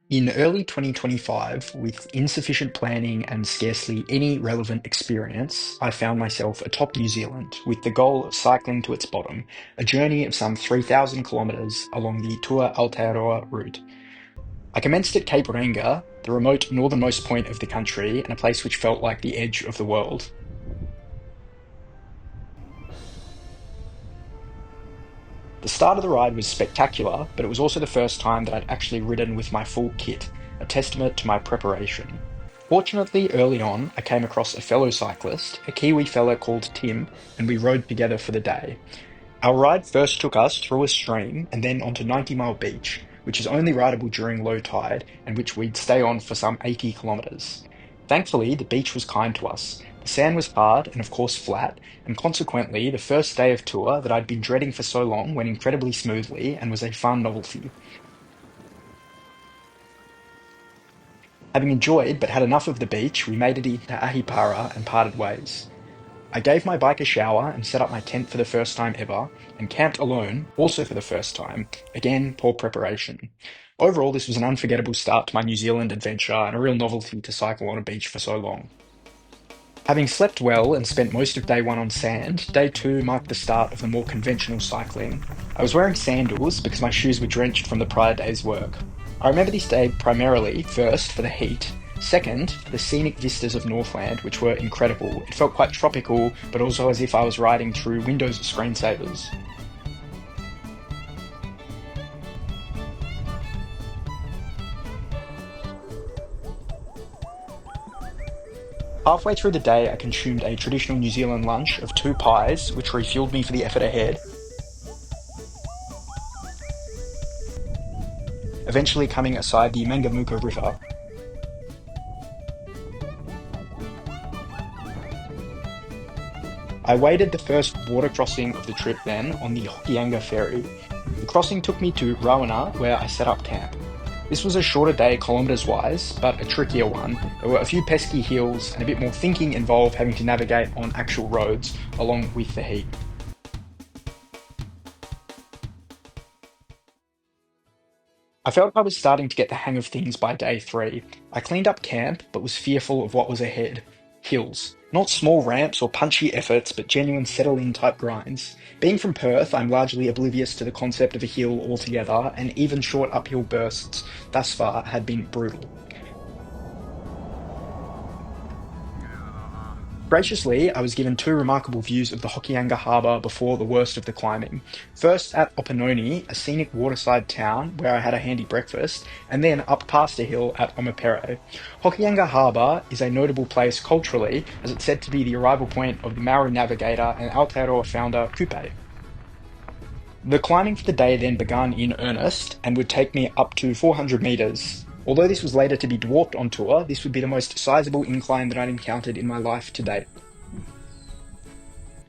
In early 2025, with insufficient planning and scarcely any relevant experience, I found myself atop New Zealand with the goal of cycling to its bottom, a journey of some 3,000 kilometres along the Tour Aotearoa Route. I commenced at Cape Reinga, the remote northernmost point of the country, and a place which felt like the edge of the world. The start of the ride was spectacular, but it was also the first time that I'd actually ridden with my full kit, a testament to my preparation. Fortunately, early on, I came across a fellow cyclist, a Kiwi fella called Tim, and we rode together for the day. Our ride first took us through a stream and then onto 90 Mile Beach, which is only rideable during low tide and which we'd stay on for some 80 kilometres. Thankfully, the beach was kind to us. The sand was hard and of course flat, and consequently, the first day of tour that I'd been dreading for so long went incredibly smoothly and was a fun novelty. Having enjoyed but had enough of the beach, we made it into Ahipara and parted ways. I gave my bike a shower and set up my tent for the first time ever, and camped alone, also for the first time. Again, poor preparation. Overall, this was an unforgettable start to my New Zealand adventure and a real novelty to cycle on a beach for so long. Having slept well and spent most of day one on sand, day two marked the start of the more conventional cycling. I was wearing sandals because my shoes were drenched from the prior day's work. I remember this day primarily, first, for the heat, second, for the scenic vistas of Northland, which were incredible. It felt quite tropical, but also as if I was riding through Windows screensavers. Halfway through the day, I consumed a traditional New Zealand lunch of 2 pies, which refueled me for the effort ahead, eventually coming aside the Mangakino River. I waded the first water crossing of the trip then on the Hokianga ferry. The crossing took me to Rawene, where I set up camp. This was a shorter day kilometres wise, but a trickier one. There were a few pesky hills and a bit more thinking involved having to navigate on actual roads along with the heat. I felt I was starting to get the hang of things by day three. I cleaned up camp, but was fearful of what was ahead. Hills. Not small ramps or punchy efforts, but genuine settle-in type grinds. Being from Perth, I'm largely oblivious to the concept of a hill altogether, and even short uphill bursts thus far had been brutal. Graciously, I was given two remarkable views of the Hokianga harbour before the worst of the climbing. First at Opanoni, a scenic waterside town where I had a handy breakfast, and then up past a hill at Omapere. Hokianga Harbour is a notable place culturally, as it's said to be the arrival point of the Maori navigator and Aotearoa founder Kupe. The climbing for the day then began in earnest and would take me up to 400 metres. Although this was later to be dwarfed on tour, this would be the most sizable incline that I'd encountered in my life to date.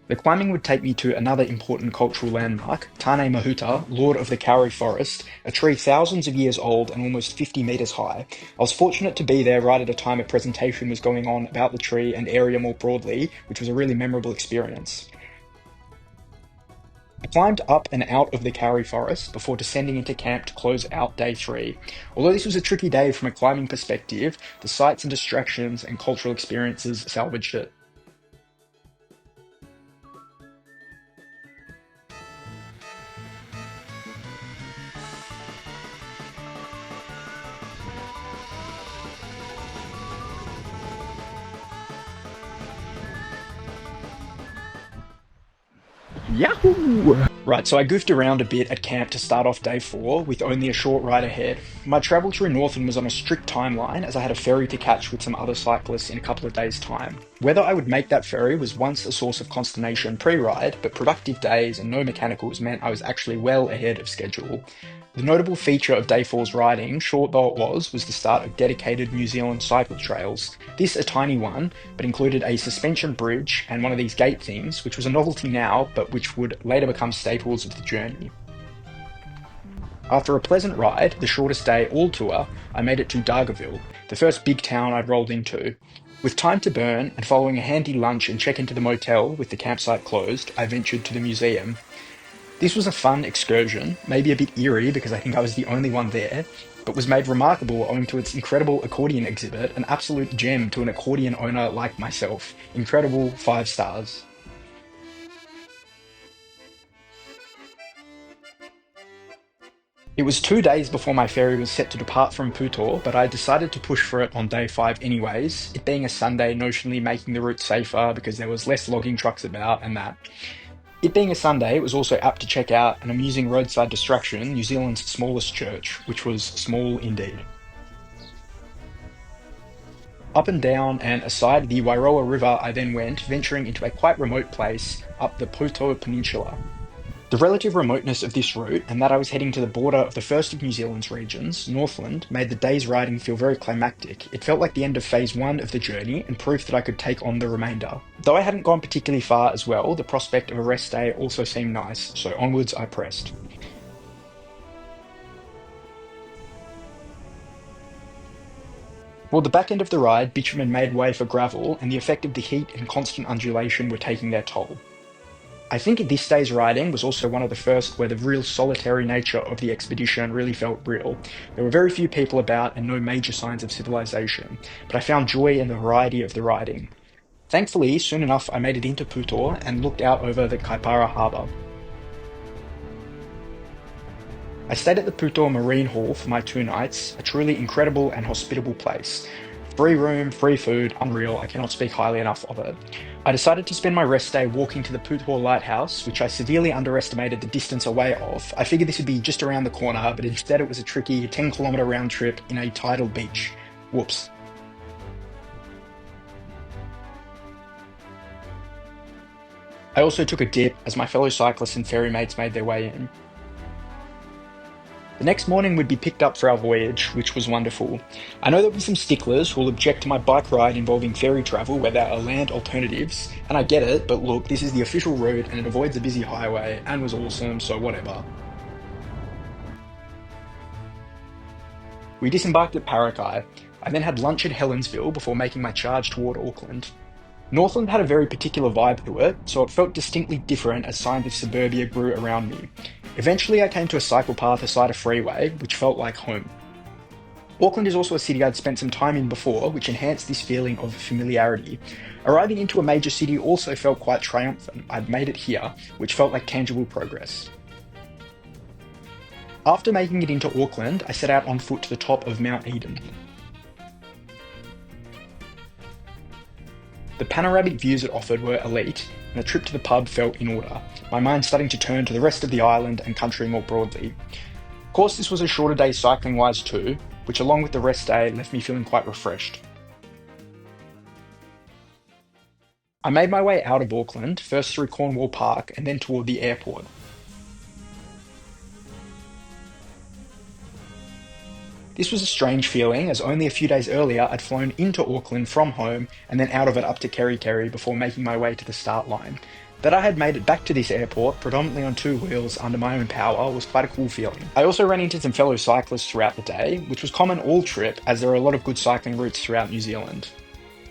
The climbing would take me to another important cultural landmark, Tane Mahuta, Lord of the Kauri Forest, a tree thousands of years old and almost 50 metres high. I was fortunate to be there right at a time a presentation was going on about the tree and area more broadly, which was a really memorable experience. I climbed up and out of the Kauri forest before descending into camp to close out day three. Although this was a tricky day from a climbing perspective, the sights and distractions and cultural experiences salvaged it. Yahoo! Right, so I goofed around a bit at camp to start off day four with only a short ride ahead. My travel through Northern was on a strict timeline as I had a ferry to catch with some other cyclists in a couple of days' time. Whether I would make that ferry was once a source of consternation pre-ride, but productive days and no mechanicals meant I was actually well ahead of schedule. The notable feature of Day 4's riding, short though it was the start of dedicated New Zealand cycle trails. This a tiny one, but included a suspension bridge and one of these gate things, which was a novelty now, but which would later become staples of the journey. After a pleasant ride, the shortest day all tour, I made it to Dargaville, the first big town I'd rolled into. With time to burn, and following a handy lunch and check into the motel with the campsite closed, I ventured to the museum. This was a fun excursion, maybe a bit eerie because I think I was the only one there. but was made remarkable owing to its incredible accordion exhibit, an absolute gem to an accordion owner like myself. Incredible, 5 stars. It was 2 days before my ferry was set to depart from Pouto, but I decided to push for it on day 5 anyways, it being a Sunday notionally making the route safer because there was less logging trucks about and that. It being a Sunday, it was also apt to check out an amusing roadside distraction, New Zealand's smallest church, which was small indeed. Up and down and aside the Wairoa River I then went, venturing into a quite remote place up the Pouto Peninsula. The relative remoteness of this route, and that I was heading to the border of the first of New Zealand's regions, Northland, made the day's riding feel very climactic. It felt like the end of phase 1 of the journey, and proof that I could take on the remainder. Though I hadn't gone particularly far as well, the prospect of a rest day also seemed nice, so onwards I pressed. Toward the back end of the ride, bitumen made way for gravel, and the effect of the heat and constant undulation were taking their toll. I think this day's riding was also one of the first where the real solitary nature of the expedition really felt real. There were very few people about and no major signs of civilization, but I found joy in the variety of the riding. Thankfully, soon enough I made it into Pouto and looked out over the Ahipara harbour. I stayed at the Pouto Marine Hall for my 2 nights, a truly incredible and hospitable place. Free room, free food, unreal, I cannot speak highly enough of it. I decided to spend my rest day walking to the Pouto Lighthouse, which I severely underestimated the distance away of. I figured this would be just around the corner, but instead it was a tricky 10-kilometre round trip in a tidal beach. Whoops. I also took a dip as my fellow cyclists and ferry mates made their way in. The next morning we'd be picked up for our voyage, which was wonderful. I know there'll be some sticklers who will object to my bike ride involving ferry travel where there are land alternatives, and I get it, but look, this is the official route and it avoids a busy highway and was awesome, so whatever. We disembarked at Parakai. I then had lunch at Helensville before making my charge toward Auckland. Northland had a very particular vibe to it, so it felt distinctly different as signs of suburbia grew around me. Eventually I came to a cycle path aside a freeway, which felt like home. Auckland is also a city I'd spent some time in before, which enhanced this feeling of familiarity. Arriving into a major city also felt quite triumphant. I'd made it here, which felt like tangible progress. After making it into Auckland, I set out on foot to the top of Mount Eden. The panoramic views it offered were elite, and a trip to the pub felt in order, my mind starting to turn to the rest of the island and country more broadly. Of course, this was a shorter day cycling-wise too, which along with the rest day left me feeling quite refreshed. I made my way out of Auckland, first through Cornwall Park and then toward the airport. This was a strange feeling, as only a few days earlier I'd flown into Auckland from home and then out of it up to Kerikeri before making my way to the start line. That I had made it back to this airport, predominantly on 2 wheels under my own power, was quite a cool feeling. I also ran into some fellow cyclists throughout the day, which was common all trip as there are a lot of good cycling routes throughout New Zealand.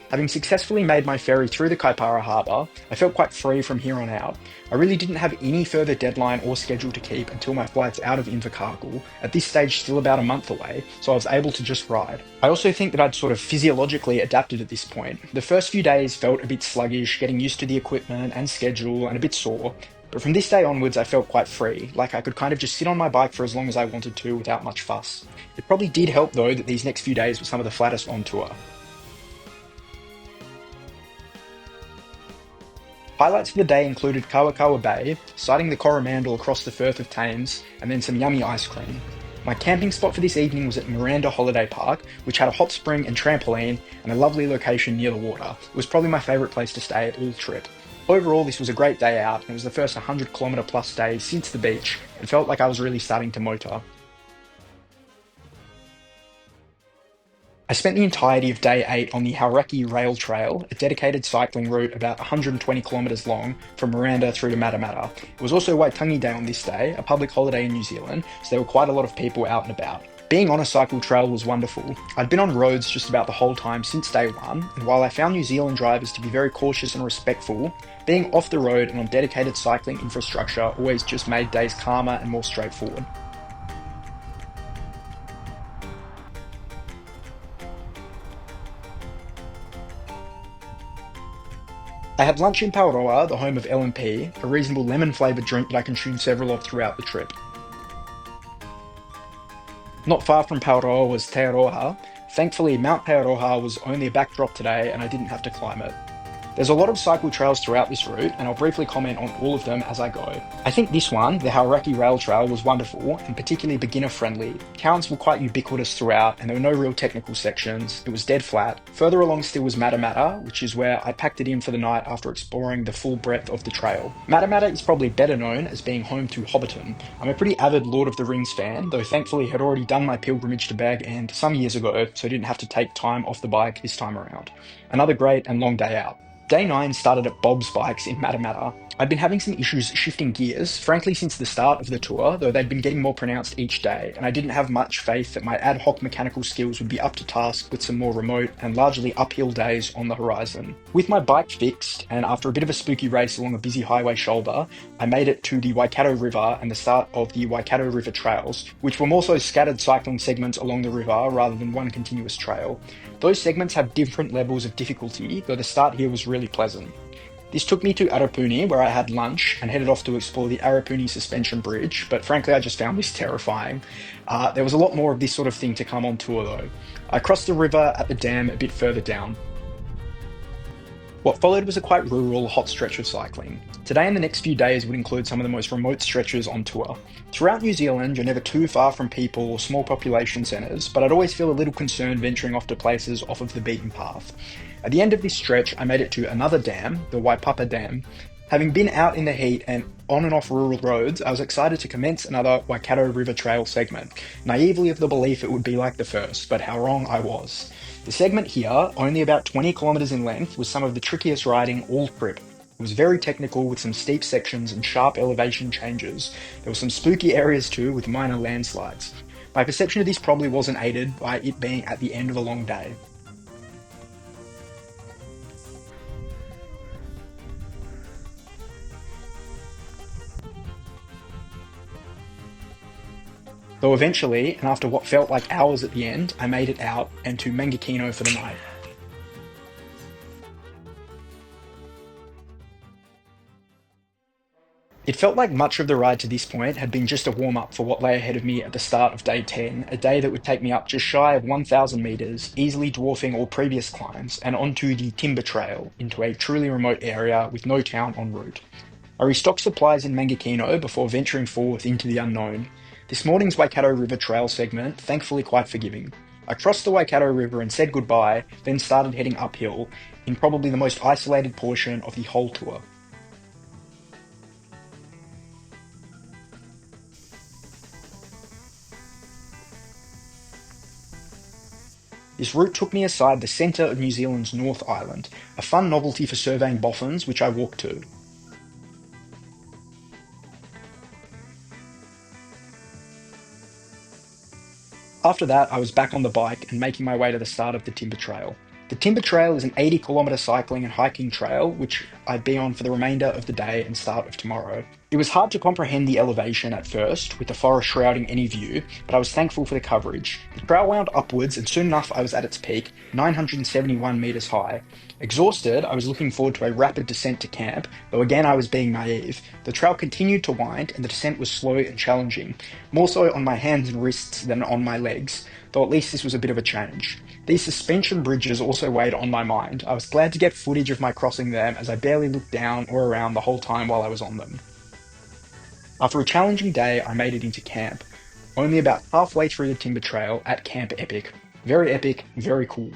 Having successfully made my ferry through the Ahipara harbour, I felt quite free from here on out. I really didn't have any further deadline or schedule to keep until my flight's out of Invercargill, at this stage still about a month away, so I was able to just ride. I also think that I'd sort of physiologically adapted at this point. The first few days felt a bit sluggish, getting used to the equipment and schedule and a bit sore, but from this day onwards I felt quite free, like I could kind of just sit on my bike for as long as I wanted to without much fuss. It probably did help though that these next few days were some of the flattest on tour. Highlights for the day included Kawakawa Bay, sighting the Coromandel across the Firth of Thames, and then some yummy ice cream. My camping spot for this evening was at Miranda Holiday Park, which had a hot spring and trampoline, and a lovely location near the water. It was probably my favourite place to stay all trip. Overall, this was a great day out, and it was the first 100km plus day since the beach. It felt like I was really starting to motor. I spent the entirety of day 8 on the Hauraki Rail Trail, a dedicated cycling route about 120km long from Miranda through to Matamata. It was also Waitangi Day on this day, a public holiday in New Zealand, so there were quite a lot of people out and about. Being on a cycle trail was wonderful. I'd been on roads just about the whole time since day 1, and while I found New Zealand drivers to be very cautious and respectful, being off the road and on dedicated cycling infrastructure always just made days calmer and more straightforward. I had lunch in Pauroa, the home of L&P, a reasonable lemon-flavoured drink that I consumed several of throughout the trip. Not far from Pauroa was Te Aroha. Thankfully, Mount Te Aroha was only a backdrop today and I didn't have to climb it. There's a lot of cycle trails throughout this route, and I'll briefly comment on all of them as I go. I think this one, the Hauraki Rail Trail, was wonderful, and particularly beginner-friendly. Counts were quite ubiquitous throughout, and there were no real technical sections. It was dead flat. Further along still was Matamata, which is where I packed it in for the night after exploring the full breadth of the trail. Matamata is probably better known as being home to Hobbiton. I'm a pretty avid Lord of the Rings fan, though thankfully had already done my pilgrimage to Bag End some years ago, so I didn't have to take time off the bike this time around. Another great and long day out. Day 9 started at Bob's Bikes in Matamata. I'd been having some issues shifting gears, frankly since the start of the tour, though they'd been getting more pronounced each day, and I didn't have much faith that my ad hoc mechanical skills would be up to task with some more remote and largely uphill days on the horizon. With my bike fixed, and after a bit of a spooky race along a busy highway shoulder, I made it to the Waikato River and the start of the Waikato River trails, which were more so scattered cycling segments along the river rather than one continuous trail. Those segments have different levels of difficulty, though the start here was really pleasant. This took me to Arapuni, where I had lunch and headed off to explore the Arapuni Suspension Bridge, but frankly I just found this terrifying. There was a lot more of this sort of thing to come on tour though. I crossed the river at the dam a bit further down. What followed was a quite rural, hot stretch of cycling. Today and the next few days would include some of the most remote stretches on tour. Throughout New Zealand, you're never too far from people or small population centres, but I'd always feel a little concerned venturing off to places off of the beaten path. At the end of this stretch, I made it to another dam, the Waipapa Dam. Having been out in the heat and on and off rural roads, I was excited to commence another Waikato River Trail segment, naively of the belief it would be like the first, but how wrong I was. The segment here, only about 20 kilometres in length, was some of the trickiest riding all trip. It was very technical with some steep sections and sharp elevation changes. There were some spooky areas too with minor landslides. My perception of this probably wasn't aided by it being at the end of a long day. Though eventually, and after what felt like hours at the end, I made it out and to Mangakino for the night. It felt like much of the ride to this point had been just a warm-up for what lay ahead of me at the start of day 10, a day that would take me up just shy of 1,000 metres, easily dwarfing all previous climbs, and onto the Timber Trail, into a truly remote area with no town en route. I restocked supplies in Mangakino before venturing forth into the unknown. This morning's Waikato River Trail segment, thankfully quite forgiving. I crossed the Waikato River and said goodbye, then started heading uphill, in probably the most isolated portion of the whole tour. This route took me aside the centre of New Zealand's North Island, a fun novelty for surveying boffins which I walked to. After that, I was back on the bike and making my way to the start of the Timber Trail. The Timber Trail is an 80-kilometre cycling and hiking trail, which I'd be on for the remainder of the day and start of tomorrow. It was hard to comprehend the elevation at first, with the forest shrouding any view, but I was thankful for the coverage. The trail wound upwards, and soon enough I was at its peak, 971 metres high. Exhausted, I was looking forward to a rapid descent to camp, though again I was being naive. The trail continued to wind, and the descent was slow and challenging, more so on my hands and wrists than on my legs, though at least this was a bit of a change. These suspension bridges also weighed on my mind. I was glad to get footage of my crossing them, as I barely looked down or around the whole time while I was on them. After a challenging day, I made it into camp, only about halfway through the Timber Trail at Camp Epic. Very epic, very cool.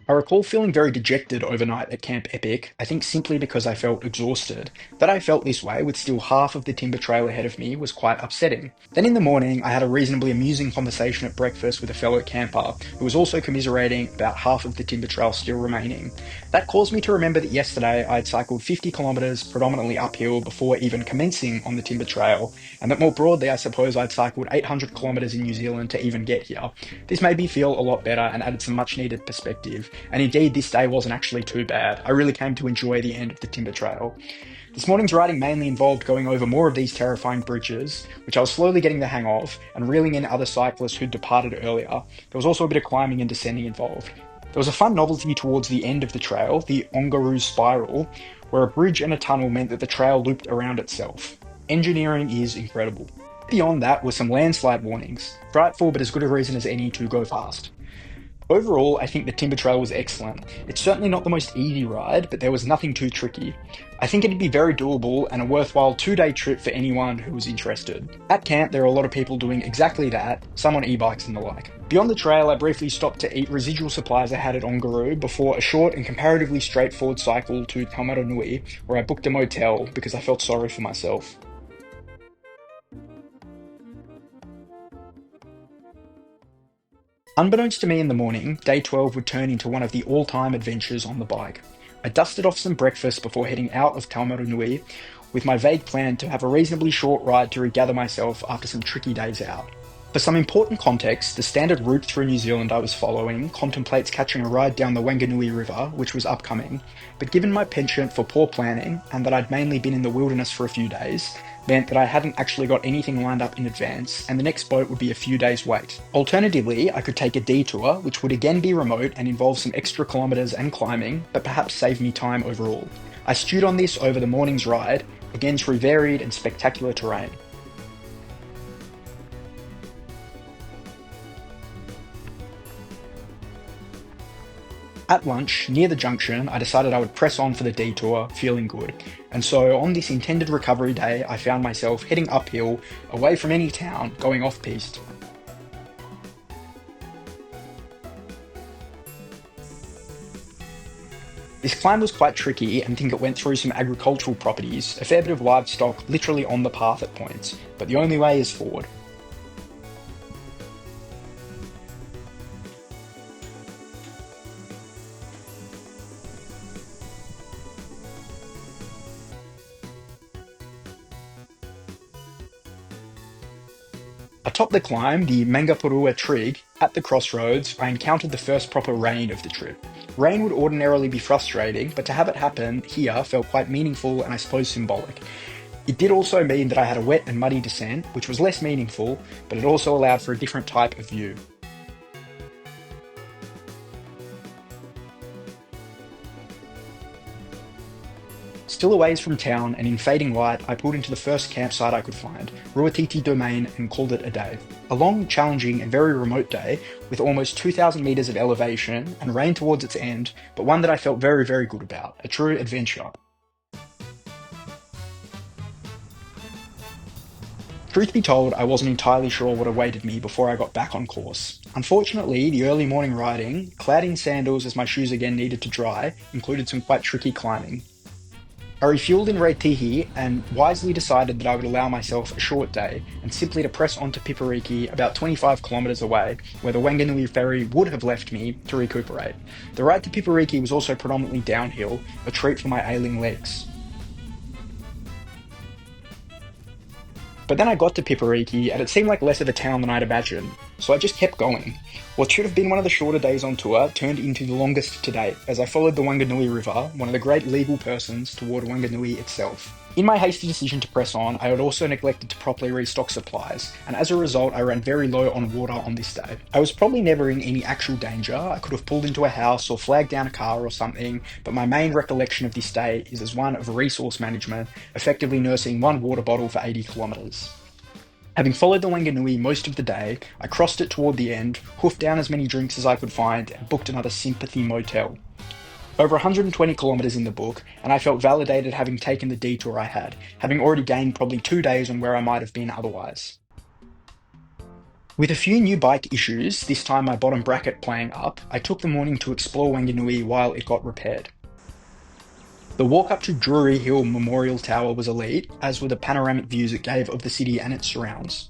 I recall feeling very dejected overnight at Camp Epic, I think simply because I felt exhausted. That I felt this way with still half of the Timber Trail ahead of me was quite upsetting. Then in the morning, I had a reasonably amusing conversation at breakfast with a fellow camper, who was also commiserating about half of the Timber Trail still remaining. That caused me to remember that yesterday I had cycled 50 kilometres predominantly uphill before even commencing on the Timber Trail, and that more broadly I suppose I'd cycled 800 kilometres in New Zealand to even get here. This made me feel a lot better and added some much needed perspective. And indeed, this day wasn't actually too bad. I really came to enjoy the end of the Timber Trail. This morning's riding mainly involved going over more of these terrifying bridges, which I was slowly getting the hang of, and reeling in other cyclists who'd departed earlier. There was also a bit of climbing and descending involved. There was a fun novelty towards the end of the trail, the Ongaroo Spiral, where a bridge and a tunnel meant that the trail looped around itself. Engineering is incredible. Beyond that were some landslide warnings, frightful but as good a reason as any to go fast. Overall, I think the Timber Trail was excellent. It's certainly not the most easy ride, but there was nothing too tricky. I think it'd be very doable and a worthwhile 2-day trip for anyone who was interested. At camp, there are a lot of people doing exactly that, some on e-bikes and the like. Beyond the trail, I briefly stopped to eat residual supplies I had at Ongaroo before a short and comparatively straightforward cycle to Taumaranui, where I booked a motel because I felt sorry for myself. Unbeknownst to me in the morning, day 12 would turn into one of the all-time adventures on the bike. I dusted off some breakfast before heading out of Taumaranui, with my vague plan to have a reasonably short ride to regather myself after some tricky days out. For some important context, the standard route through New Zealand I was following contemplates catching a ride down the Whanganui River, which was upcoming, but given my penchant for poor planning, and that I'd mainly been in the wilderness for a few days, meant that I hadn't actually got anything lined up in advance, and the next boat would be a few days' wait. Alternatively, I could take a detour, which would again be remote and involve some extra kilometres and climbing, but perhaps save me time overall. I stewed on this over the morning's ride, again through varied and spectacular terrain. At lunch, near the junction, I decided I would press on for the detour, feeling good. And so, on this intended recovery day, I found myself heading uphill, away from any town, going off-piste. This climb was quite tricky and I think it went through some agricultural properties, a fair bit of livestock literally on the path at points, but the only way is forward. Atop the climb, the Mangakino trig, at the crossroads, I encountered the first proper rain of the trip. Rain would ordinarily be frustrating, but to have it happen here felt quite meaningful and I suppose symbolic. It did also mean that I had a wet and muddy descent, which was less meaningful, but it also allowed for a different type of view. Still a ways from town and in fading light, I pulled into the first campsite I could find, Ruatiti Domain, and called it a day. A long, challenging and very remote day, with almost 2,000 metres of elevation and rain towards its end, but one that I felt very, very good about, a true adventure. Truth be told, I wasn't entirely sure what awaited me before I got back on course. Unfortunately, the early morning riding, clad in sandals as my shoes again needed to dry, included some quite tricky climbing. I refueled in Reitihi and wisely decided that I would allow myself a short day and simply to press on to Pipariki about 25 kilometres away, where the Whanganui ferry would have left me to recuperate. The ride to Pipariki was also predominantly downhill, a treat for my ailing legs. But then I got to Pipariki and it seemed like less of a town than I'd imagined, so I just kept going. What should have been one of the shorter days on tour turned into the longest to date, as I followed the Whanganui River, one of the great legal persons, toward Whanganui itself. In my hasty decision to press on, I had also neglected to properly restock supplies, and as a result I ran very low on water on this day. I was probably never in any actual danger. I could have pulled into a house or flagged down a car or something, but my main recollection of this day is as one of resource management, effectively nursing one water bottle for 80 kilometres. Having followed the Whanganui most of the day, I crossed it toward the end, hoofed down as many drinks as I could find, and booked another sympathy motel. Over 120 kilometres in the book, and I felt validated having taken the detour I had, having already gained probably 2 days on where I might have been otherwise. With a few new bike issues, this time my bottom bracket playing up, I took the morning to explore Whanganui while it got repaired. The walk up to Drury Hill Memorial Tower was elite, as were the panoramic views it gave of the city and its surrounds.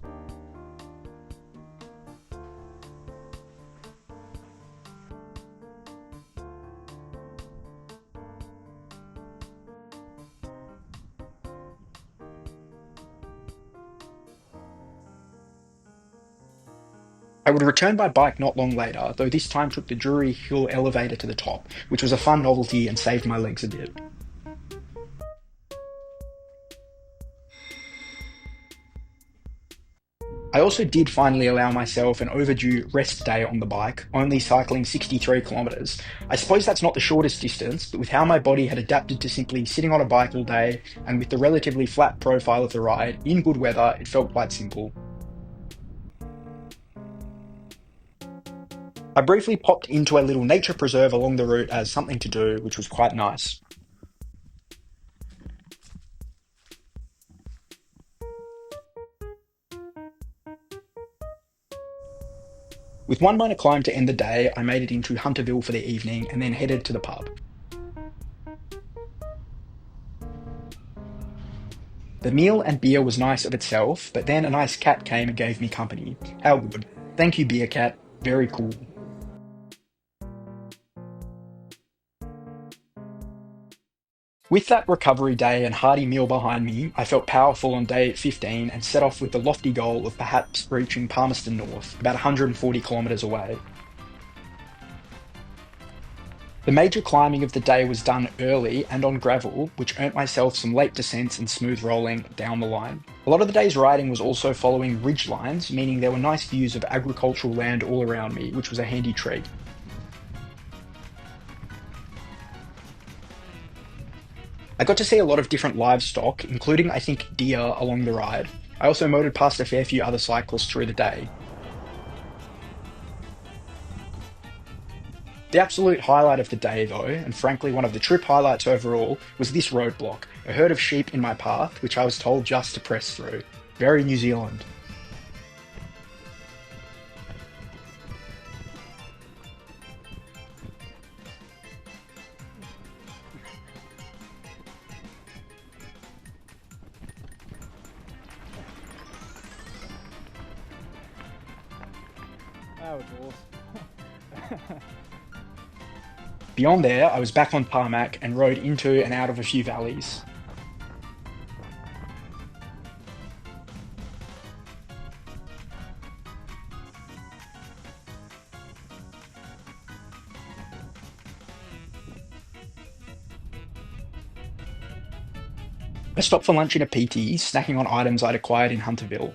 I would return by bike not long later, though this time took the Drury Hill elevator to the top, which was a fun novelty and saved my legs a bit. I also did finally allow myself an overdue rest day on the bike, only cycling 63 kilometres. I suppose that's not the shortest distance, but with how my body had adapted to simply sitting on a bike all day, and with the relatively flat profile of the ride, in good weather, it felt quite simple. I briefly popped into a little nature preserve along the route as something to do, which was quite nice. With one minor climb to end the day, I made it into Hunterville for the evening and then headed to the pub. The meal and beer was nice of itself, but then a nice cat came and gave me company. How good. Thank you, beer cat. Very cool. With that recovery day and hearty meal behind me, I felt powerful on day 15 and set off with the lofty goal of perhaps reaching Palmerston North, about 140 kilometres away. The major climbing of the day was done early and on gravel, which earned myself some late descents and smooth rolling down the line. A lot of the day's riding was also following ridge lines, meaning there were nice views of agricultural land all around me, which was a handy treat. I got to see a lot of different livestock, including I think deer along the ride. I also motored past a fair few other cyclists through the day. The absolute highlight of the day though, and frankly one of the trip highlights overall, was this roadblock, a herd of sheep in my path, which I was told just to press through. Very New Zealand. That was awesome. Beyond there, I was back on tarmac and rode into and out of a few valleys. I stopped for lunch in a PT, snacking on items I'd acquired in Hunterville.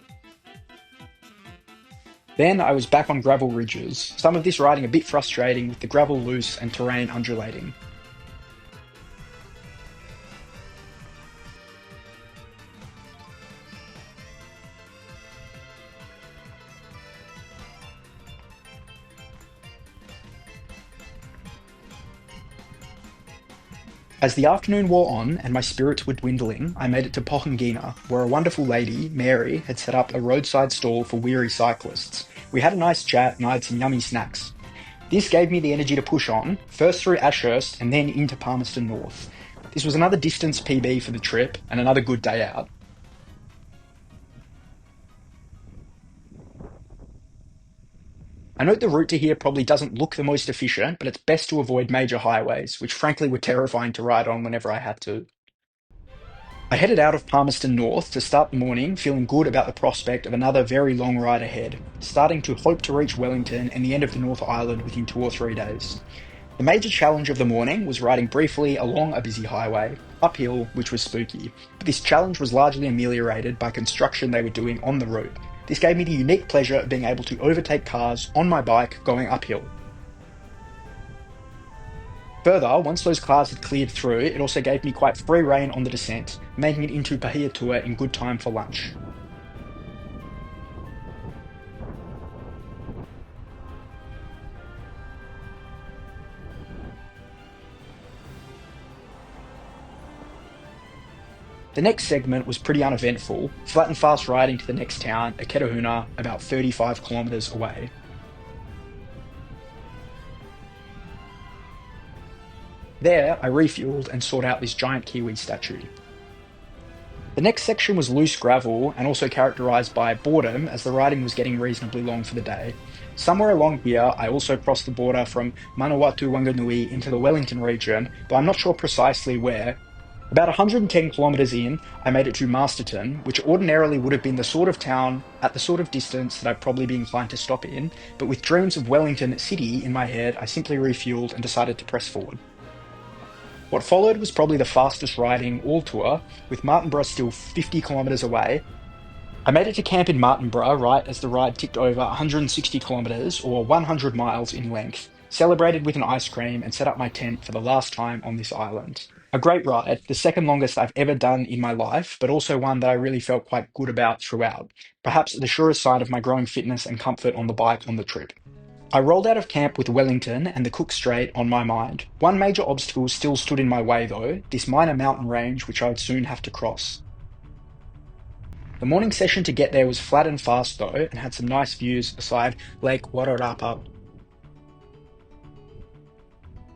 Then I was back on gravel ridges, some of this riding a bit frustrating with the gravel loose and terrain undulating. As the afternoon wore on and my spirits were dwindling, I made it to Pohangina, where a wonderful lady, Mary, had set up a roadside stall for weary cyclists. We had a nice chat and I had some yummy snacks. This gave me the energy to push on, first through Ashurst and then into Palmerston North. This was another distance PB for the trip and another good day out. I note the route to here probably doesn't look the most efficient, but it's best to avoid major highways, which frankly were terrifying to ride on whenever I had to. I headed out of Palmerston North to start the morning feeling good about the prospect of another very long ride ahead, starting to hope to reach Wellington and the end of the North Island within 2 or 3 days. The major challenge of the morning was riding briefly along a busy highway, uphill, which was spooky, but this challenge was largely ameliorated by construction they were doing on the route. This gave me the unique pleasure of being able to overtake cars on my bike going uphill. Further, once those cars had cleared through, it also gave me quite free rein on the descent, making it into Pahiatua in good time for lunch. The next segment was pretty uneventful, flat and fast riding to the next town, Aketahuna, about 35 kilometres away. There, I refueled and sought out this giant kiwi statue. The next section was loose gravel and also characterised by boredom as the riding was getting reasonably long for the day. Somewhere along here, I also crossed the border from Manawatu Whanganui into the Wellington region, though I'm not sure precisely where. About 110 kilometres in, I made it to Masterton, which ordinarily would have been the sort of town at the sort of distance that I'd probably be inclined to stop in, but with dreams of Wellington City in my head, I simply refueled and decided to press forward. What followed was probably the fastest riding all tour, with Martinborough still 50 kilometres away. I made it to camp in Martinborough right as the ride ticked over 160 kilometres or 100 miles in length, celebrated with an ice cream and set up my tent for the last time on this island. A great ride, the second longest I've ever done in my life, but also one that I really felt quite good about throughout. Perhaps the surest sign of my growing fitness and comfort on the bike on the trip. I rolled out of camp with Wellington and the Cook Strait on my mind. One major obstacle still stood in my way though, this minor mountain range which I would soon have to cross. The morning session to get there was flat and fast though, and had some nice views beside Lake Rotoroa.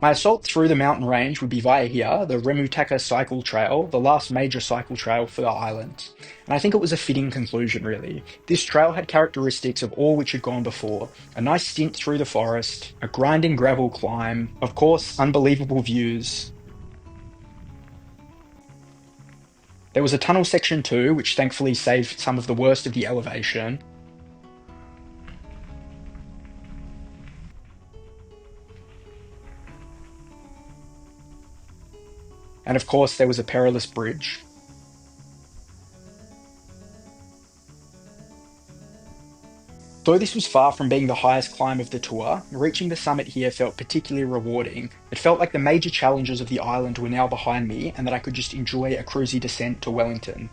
My assault through the mountain range would be via here, the Remutaka Cycle Trail, the last major cycle trail for the island. And I think it was a fitting conclusion really. This trail had characteristics of all which had gone before. A nice stint through the forest, a grinding gravel climb, of course unbelievable views. There was a tunnel section too, which thankfully saved some of the worst of the elevation. And of course there was a perilous bridge. Though this was far from being the highest climb of the tour, reaching the summit here felt particularly rewarding. It felt like the major challenges of the island were now behind me and that I could just enjoy a cruisy descent to Wellington.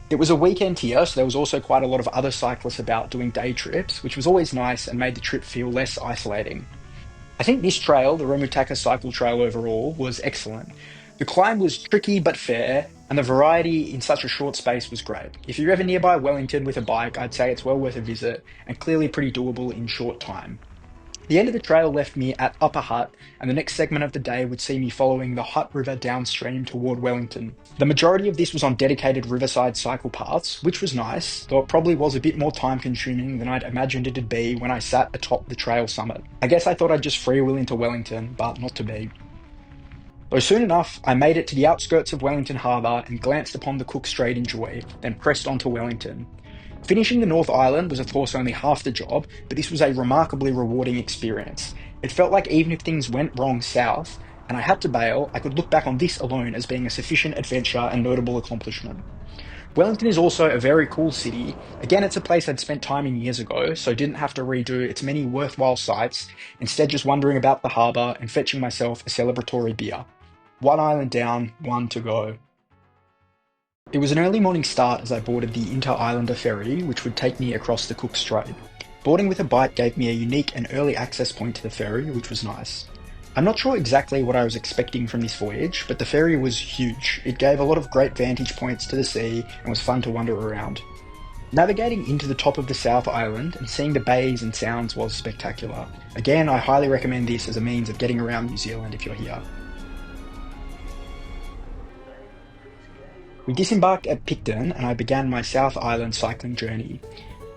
It was a weekend here, so there was also quite a lot of other cyclists about doing day trips, which was always nice and made the trip feel less isolating. I think this trail, the Remutaka Cycle Trail overall, was excellent. The climb was tricky but fair, and the variety in such a short space was great. If you're ever nearby Wellington with a bike, I'd say it's well worth a visit, and clearly pretty doable in short time. The end of the trail left me at Upper Hutt, and the next segment of the day would see me following the Hutt River downstream toward Wellington. The majority of this was on dedicated riverside cycle paths, which was nice, though it probably was a bit more time consuming than I'd imagined it'd be when I sat atop the trail summit. I guess I thought I'd just freewheel into Wellington, but not to be. Though soon enough, I made it to the outskirts of Wellington Harbour and glanced upon the Cook Strait in joy, then pressed on to Wellington. Finishing the North Island was of course only half the job, but this was a remarkably rewarding experience. It felt like even if things went wrong south, and I had to bail, I could look back on this alone as being a sufficient adventure and notable accomplishment. Wellington is also a very cool city. Again, it's a place I'd spent time in years ago, so didn't have to redo its many worthwhile sights, instead just wandering about the harbour and fetching myself a celebratory beer. One island down, one to go. It was an early morning start as I boarded the Interislander ferry, which would take me across the Cook Strait. Boarding with a bike gave me a unique and early access point to the ferry, which was nice. I'm not sure exactly what I was expecting from this voyage, but the ferry was huge. It gave a lot of great vantage points to the sea and was fun to wander around. Navigating into the top of the South Island and seeing the bays and sounds was spectacular. Again, I highly recommend this as a means of getting around New Zealand if you're here. We disembarked at Picton and I began my South Island cycling journey.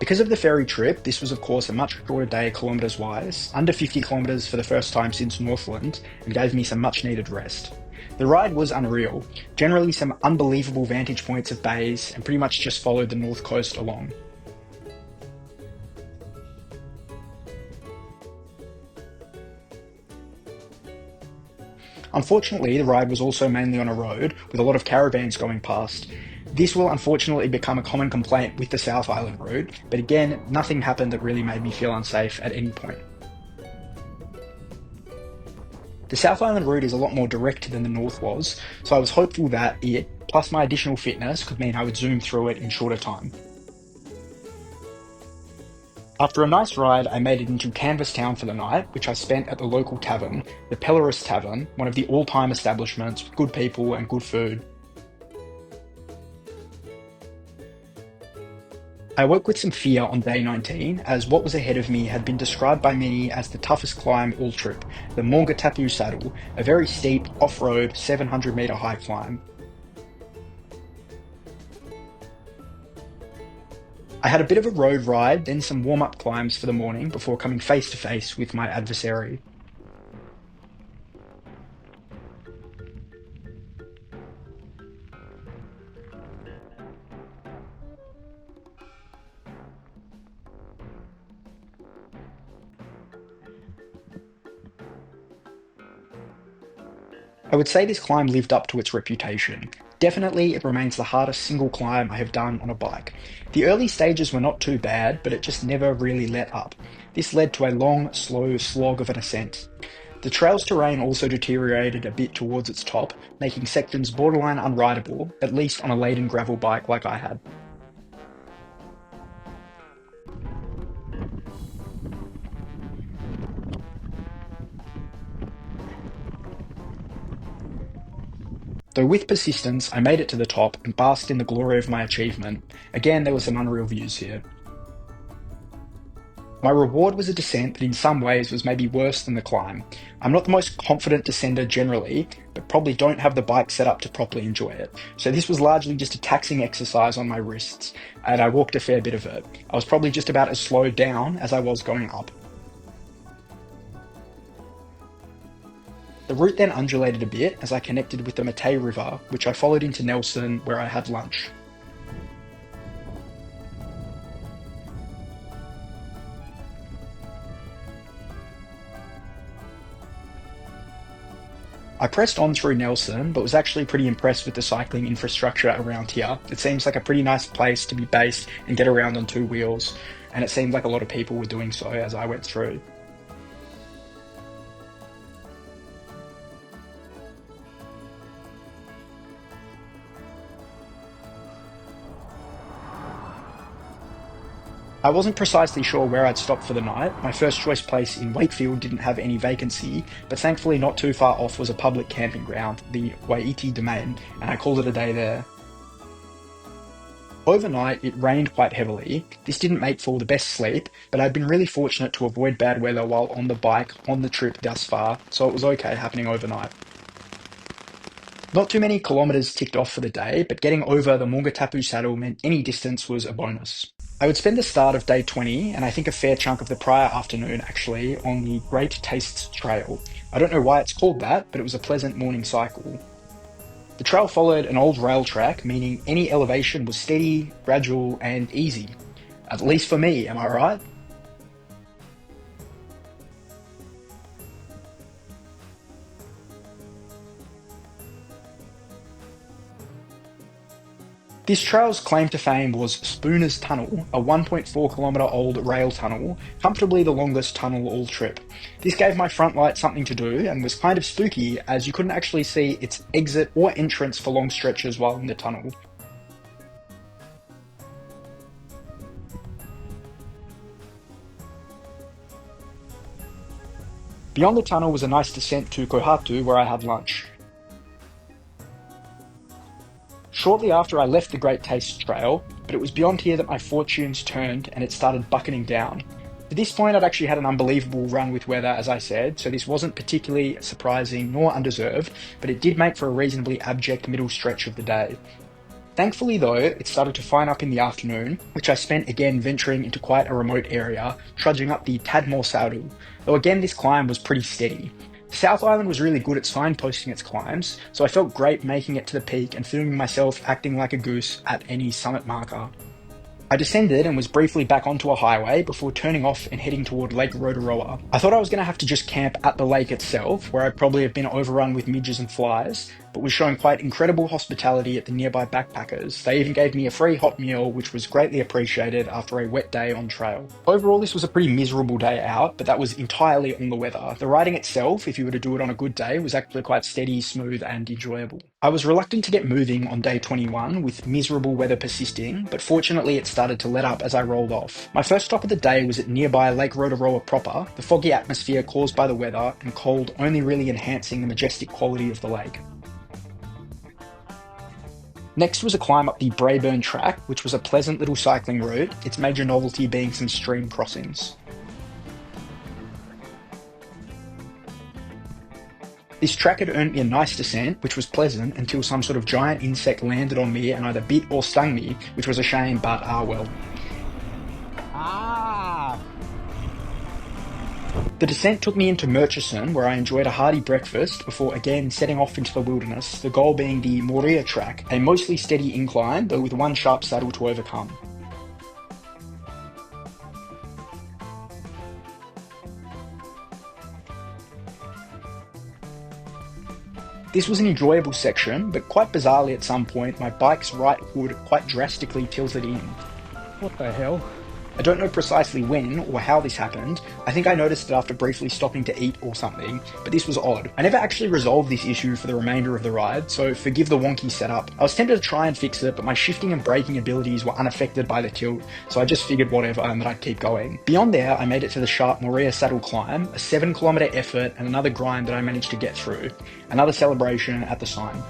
Because of the ferry trip, this was of course a much shorter day kilometres wise, under 50 kilometres for the first time since Northland, and gave me some much needed rest. The ride was unreal, generally some unbelievable vantage points of bays, and pretty much just followed the north coast along. Unfortunately, the ride was also mainly on a road, with a lot of caravans going past. This will unfortunately become a common complaint with the South Island route, but again, nothing happened that really made me feel unsafe at any point. The South Island route is a lot more direct than the North was, so I was hopeful that it, plus my additional fitness, could mean I would zoom through it in shorter time. After a nice ride, I made it into Canvastown for the night, which I spent at the local tavern, the Pelorus Tavern, one of the all-time establishments with good people and good food. I awoke with some fear on day 19, as what was ahead of me had been described by many as the toughest climb all trip, the Mangakino Saddle, a very steep, off-road, 700 metre high climb. I had a bit of a road ride, then some warm-up climbs for the morning before coming face to face with my adversary. I would say this climb lived up to its reputation. Definitely, it remains the hardest single climb I have done on a bike. The early stages were not too bad, but it just never really let up. This led to a long, slow slog of an ascent. The trail's terrain also deteriorated a bit towards its top, making sections borderline unrideable, at least on a laden gravel bike like I had. Though with persistence, I made it to the top and basked in the glory of my achievement. Again, there were some unreal views here. My reward was a descent that in some ways was maybe worse than the climb. I'm not the most confident descender generally, but probably don't have the bike set up to properly enjoy it. So this was largely just a taxing exercise on my wrists, and I walked a fair bit of it. I was probably just about as slowed down as I was going up. The route then undulated a bit as I connected with the Matei River, which I followed into Nelson where I had lunch. I pressed on through Nelson, but was actually pretty impressed with the cycling infrastructure around here. It seems like a pretty nice place to be based and get around on two wheels, and it seemed like a lot of people were doing so as I went through. I wasn't precisely sure where I'd stop for the night. My first choice place in Wakefield didn't have any vacancy, but thankfully not too far off was a public camping ground, the Wai-iti domain, and I called it a day there. Overnight, it rained quite heavily. This didn't make for the best sleep, but I'd been really fortunate to avoid bad weather while on the bike on the trip thus far, so it was okay happening overnight. Not too many kilometres ticked off for the day, but getting over the Mangakino saddle meant any distance was a bonus. I would spend the start of day 20, and I think a fair chunk of the prior afternoon actually, on the Great Tastes Trail. I don't know why it's called that, but it was a pleasant morning cycle. The trail followed an old rail track, meaning any elevation was steady, gradual, and easy. At least for me, am I right? This trail's claim to fame was Spooner's Tunnel, a 1.4 kilometre old rail tunnel, comfortably the longest tunnel all trip. This gave my front light something to do and was kind of spooky as you couldn't actually see its exit or entrance for long stretches while in the tunnel. Beyond the tunnel was a nice descent to Kohatu where I had lunch. Shortly after I left the Great Taste Trail, but it was beyond here that my fortunes turned and it started bucketing down. To this point I'd actually had an unbelievable run with weather as I said, so this wasn't particularly surprising nor undeserved, but it did make for a reasonably abject middle stretch of the day. Thankfully though, it started to fine up in the afternoon, which I spent again venturing into quite a remote area, trudging up the Tadmor Saddle, though again this climb was pretty steady. South Island was really good at signposting its climbs, so I felt great making it to the peak and filming myself acting like a goose at any summit marker. I descended and was briefly back onto a highway before turning off and heading toward Lake Rotoroa. I thought I was going to have to just camp at the lake itself, where I'd probably have been overrun with midges and flies, but was showing quite incredible hospitality at the nearby backpackers. They even gave me a free hot meal, which was greatly appreciated after a wet day on trail. Overall, this was a pretty miserable day out, but that was entirely on the weather. The riding itself, if you were to do it on a good day, was actually quite steady, smooth, and enjoyable. I was reluctant to get moving on day 21, with miserable weather persisting, but fortunately it started to let up as I rolled off. My first stop of the day was at nearby Lake Rotoroa proper, the foggy atmosphere caused by the weather and cold only really enhancing the majestic quality of the lake. Next was a climb up the Braeburn track, which was a pleasant little cycling route, its major novelty being some stream crossings. This track had earned me a nice descent, which was pleasant until some sort of giant insect landed on me and either bit or stung me, which was a shame, but well. The descent took me into Murchison, where I enjoyed a hearty breakfast before again setting off into the wilderness, the goal being the Moria track, a mostly steady incline, though with one sharp saddle to overcome. This was an enjoyable section, but quite bizarrely at some point, my bike's right hood quite drastically tilted in. What the hell? I don't know precisely when or how this happened. I think I noticed it after briefly stopping to eat or something, but this was odd. I never actually resolved this issue for the remainder of the ride, so forgive the wonky setup. I was tempted to try and fix it, but my shifting and braking abilities were unaffected by the tilt, so I just figured whatever and that I'd keep going. Beyond there, I made it to the sharp Morea Saddle climb, a 7-kilometre effort and another grind that I managed to get through. Another celebration at the sign.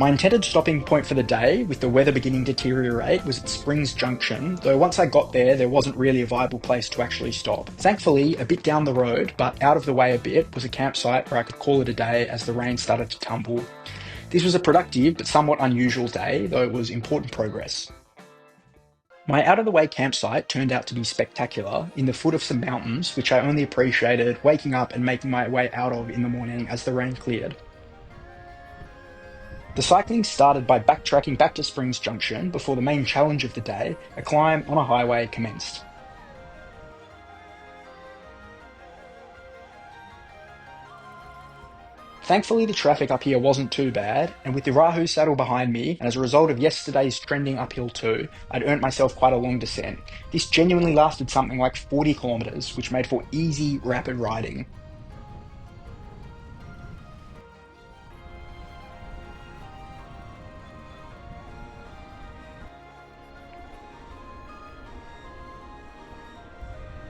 My intended stopping point for the day, with the weather beginning to deteriorate, was at Springs Junction, though once I got there wasn't really a viable place to actually stop. Thankfully, a bit down the road, but out of the way a bit, was a campsite where I could call it a day as the rain started to tumble. This was a productive but somewhat unusual day, though it was important progress. My out-of-the-way campsite turned out to be spectacular, in the foot of some mountains, which I only appreciated waking up and making my way out of in the morning as the rain cleared. The cycling started by backtracking back to Springs Junction before the main challenge of the day, a climb on a highway, commenced. Thankfully, the traffic up here wasn't too bad, and with the Rahu saddle behind me, and as a result of yesterday's trending uphill too, I'd earned myself quite a long descent. This genuinely lasted something like 40 kilometres, which made for easy, rapid riding.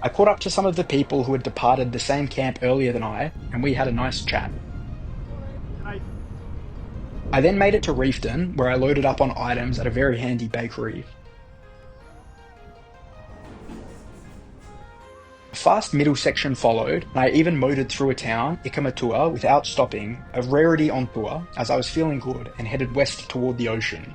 I caught up to some of the people who had departed the same camp earlier than I, and we had a nice chat. I then made it to Reefton, where I loaded up on items at a very handy bakery. A fast middle section followed, and I even motored through a town, Ikamatua, without stopping, a rarity on tour, as I was feeling good and headed west toward the ocean.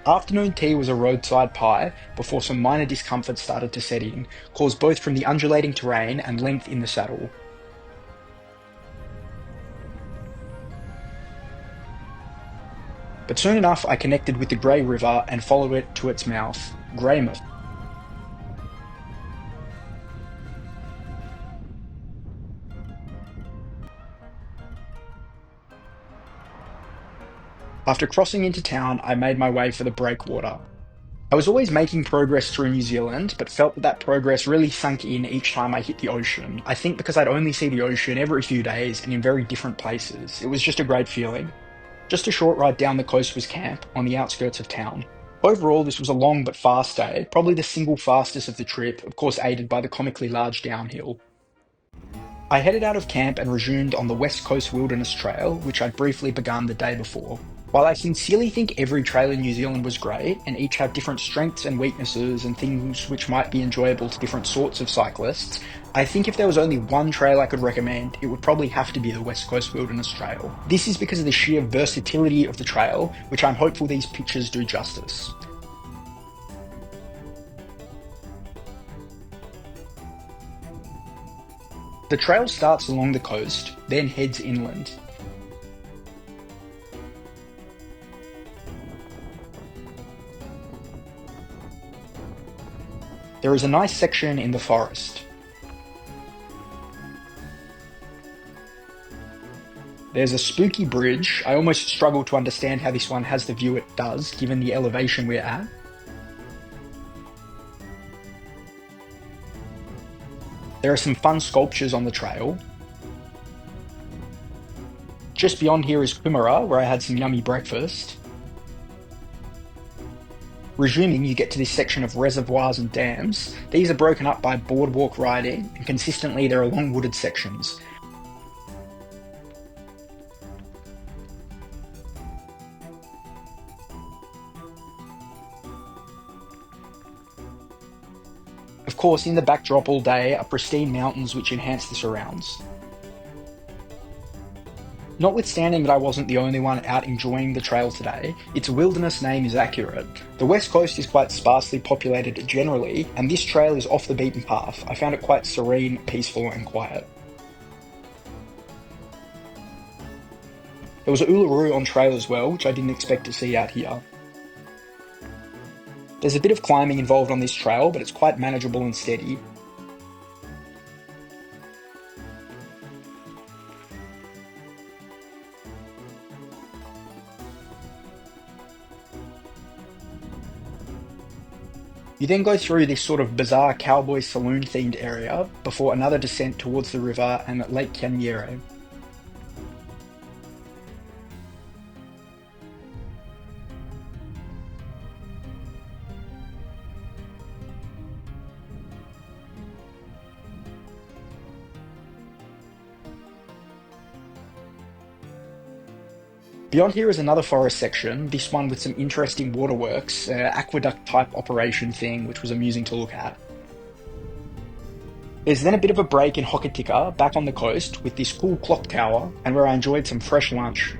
Afternoon tea was a roadside pie before some minor discomfort started to set in, caused both from the undulating terrain and length in the saddle. But soon enough I connected with the Grey River and followed it to its mouth, Greymouth. After crossing into town, I made my way for the breakwater. I was always making progress through New Zealand, but felt that progress really sunk in each time I hit the ocean. I think because I'd only see the ocean every few days and in very different places. It was just a great feeling. Just a short ride down the coast was camp, on the outskirts of town. Overall, this was a long but fast day, probably the single fastest of the trip, of course aided by the comically large downhill. I headed out of camp and resumed on the West Coast Wilderness Trail, which I'd briefly begun the day before. While I sincerely think every trail in New Zealand was great, and each have different strengths and weaknesses and things which might be enjoyable to different sorts of cyclists, I think if there was only one trail I could recommend, it would probably have to be the West Coast Wilderness Trail. This is because of the sheer versatility of the trail, which I'm hopeful these pictures do justice. The trail starts along the coast, then heads inland. There is a nice section in the forest. There's a spooky bridge. I almost struggle to understand how this one has the view it does, given the elevation we're at. There are some fun sculptures on the trail. Just beyond here is Kumara, where I had some yummy breakfast. Resuming, you get to this section of reservoirs and dams. These are broken up by boardwalk riding, and consistently there are long wooded sections. Of course, in the backdrop all day are pristine mountains which enhance the surrounds. Notwithstanding that I wasn't the only one out enjoying the trail today, its wilderness name is accurate. The west coast is quite sparsely populated generally, and this trail is off the beaten path. I found it quite serene, peaceful and quiet. There was a Uluru on trail as well, which I didn't expect to see out here. There's a bit of climbing involved on this trail, but it's quite manageable and steady. You then go through this sort of bizarre cowboy saloon themed area before another descent towards the river and Lake Kanyere. Beyond here is another forest section, this one with some interesting waterworks, aqueduct type operation thing, which was amusing to look at. There's then a bit of a break in Hokitika, back on the coast, with this cool clock tower, and where I enjoyed some fresh lunch.